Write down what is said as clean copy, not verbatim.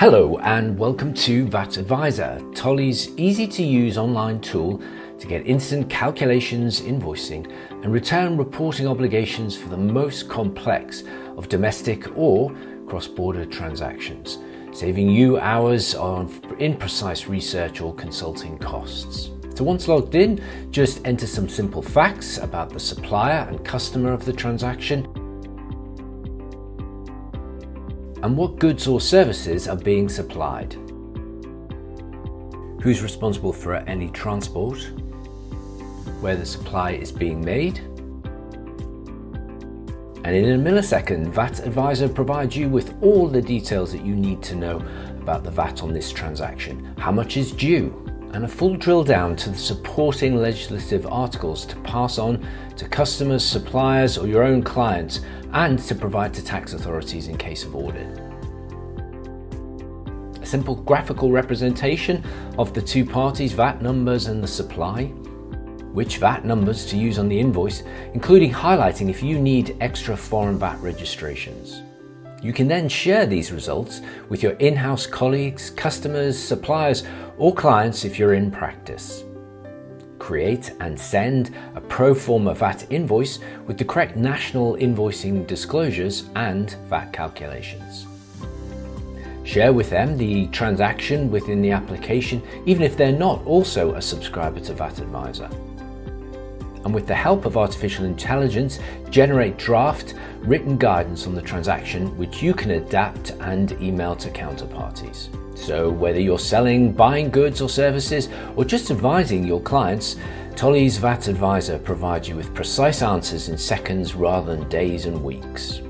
Hello and welcome to VAT Adviser, Tolley's easy-to-use online tool to get instant calculations, invoicing and return reporting obligations for the most complex of domestic or cross-border transactions, saving you hours on imprecise research or consulting costs. So once logged in, just enter some simple facts about the supplier and customer of the transaction and what goods or services are being supplied, who's responsible for any transport, where the supply is being made, and in a millisecond, VAT Adviser provides you with all the details that you need to know about the VAT on this transaction, how much is due, and a full drill down to the supporting legislative articles to pass on to customers, suppliers or your own clients, and to provide to tax authorities in case of audit. A simple graphical representation of the two parties' VAT numbers and the supply, which VAT numbers to use on the invoice, including highlighting if you need extra foreign VAT registrations. You can then share these results with your in-house colleagues, customers, suppliers or clients if you're in practice. Create and send a pro forma VAT invoice with the correct national invoicing disclosures and VAT calculations. Share with them the transaction within the application, even if they're not also a subscriber to VAT Adviser. And with the help of artificial intelligence, generate draft written guidance on the transaction which you can adapt and email to counterparties. So whether you're selling, buying goods or services, or just advising your clients, Tolley's VAT Adviser provides you with precise answers in seconds rather than days and weeks.